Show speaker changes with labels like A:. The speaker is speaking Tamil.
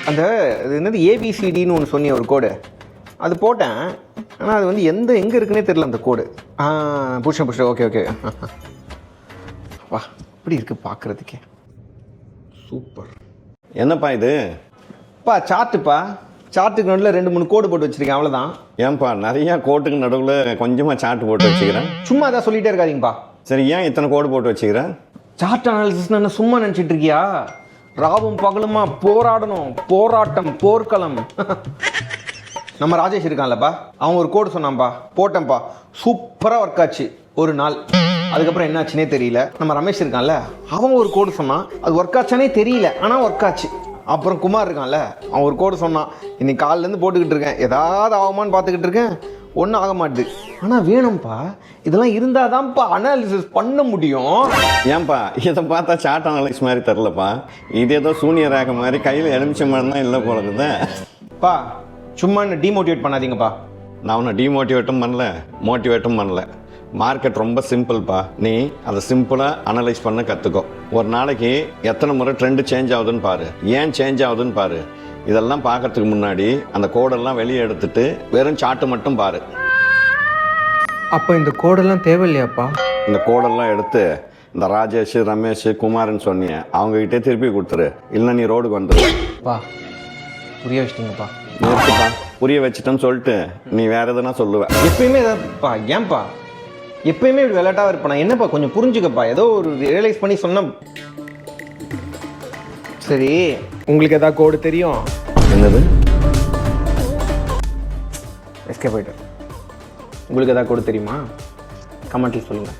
A: அந்த அது என்னது ஏபிசிடின்னு ஒன்று சொன்னிய ஒரு கோடு அது போட்டேன். ஆனால் அது வந்து எங்கே இருக்குன்னே தெரியல அந்த கோடு. புஷ்ஷன் ஓகே. வா இப்படி இருக்குது பார்க்குறதுக்கே சூப்பர்.
B: என்னப்பா இது?
A: சார்ட்டுப்பா. சார்ட்டுக்கு நடுவில் 2-3 கோடு போட்டு வச்சுருக்கேன், அவ்வளோதான்.
B: ஏன்பா நிறையா கோட்டுக்கு நடுவில் கொஞ்சமாக சார்ட் போட்டு வச்சுக்கிறேன்?
A: சும்மா அதான் சொல்லிகிட்டே இருக்காதீங்கப்பா.
B: சரி, ஏன் இத்தனை கோடு போட்டு வச்சுக்கிறேன்?
A: சார்ட் அனாலிசிஸ் என்ன சும்மா நினச்சிட்டு இருக்கியா? ராவும் பகலுமா போராடணும், போராட்டம், போர்க்களம். நம்ம ராஜேஷ் இருக்கான்லப்பா, அவன் ஒரு கோடு சொன்னான்ப்பா, போட்டேன்ப்பா, சூப்பராக ஒர்க் ஆச்சு ஒரு நாள். அதுக்கப்புறம் என்னாச்சுன்னே தெரியல. நம்ம ரமேஷ் இருக்கான்ல, அவன் ஒரு கோடு சொன்னான், அது ஒர்க் ஆச்சானே தெரியல, ஆனால் ஒர்க் ஆச்சு. அப்புறம் குமார் இருக்கான்ல, அவன் ஒரு கோடு சொன்னான், இன்னைக்கு காலிலேருந்து போட்டுக்கிட்டு இருக்கேன், ஏதாவது ஆகுமான்னு பார்த்துக்கிட்டு இருக்கேன், ஒன்றும் ஆக மாட்டுது. ஆனால் வேணும்ப்பா, இதெல்லாம் இருந்தால் தான்ப்பா அனாலிசிஸ் பண்ண முடியும்.
B: ஏன்பா இதை பார்த்தா சார்ட் அனாலிசிஸ் மாதிரி தெரிலப்பா, இது ஏதோ சூனியர் ரேக மாதிரி கையில் எலுமிச்ச மாதிரி தான் இல்லை போல இருக்குதுப்பா.
A: சும்மா என்ன டிமோட்டிவேட் பண்ணாதீங்கப்பா.
B: நான் உன்னை டிமோட்டிவேட்டும் பண்ணல, மோட்டிவேட்டும் பண்ணல. மார்க்கெட் ரொம்ப சிம்பிள்ப்பா. நீ அதை சிம்பிளாக அனலைஸ் பண்ண கற்றுக்கோ. ஒரு நாளைக்கு எத்தனை முறை ட்ரெண்டு சேஞ்ச் ஆகுதுன்னு பாரு, ஏன் சேஞ்ச் ஆகுதுன்னு பாரு. இதெல்லாம் பார்க்கறதுக்கு முன்னாடி அந்த கோடெல்லாம் வெளியே எடுத்துட்டு வெறும் சார்ட்டு மட்டும் பாரு.
A: அப்போ இந்த கோடெல்லாம் தேவையில்லையாப்பா?
B: இந்த கோடெல்லாம் எடுத்து இந்த ராஜேஷ், ரமேஷ், குமார்னு சொன்னிய அவங்ககிட்டே திருப்பி கொடுத்துரு, இல்லைன்னா நீ ரோடுக்கு வந்துடுப்பா.
A: புரிய வச்சிட்டிங்கப்பா.
B: நிறுத்துப்பா. புரிய வச்சுட்டேன்னு சொல்லிட்டு நீ வேற எதுனா சொல்லுவ.
A: எப்பயுமே ஏதாப்பா, ஏன்பா எப்பயுமே இப்படி விளையாட்டாக இருப்பேன்? என்னப்பா கொஞ்சம் புரிஞ்சுக்கப்பா, ஏதோ ஒரு ரியலைஸ் பண்ணி சொன்ன. சரி, உங்களுக்கு ஏதாவது கோடு தெரியும்?
B: என்னது?
A: எஸ்கே போயிட்டு உங்களுக்கு ஏதாவது கோடு தெரியுமா? கமெண்ட்டில் சொல்லுங்கள்.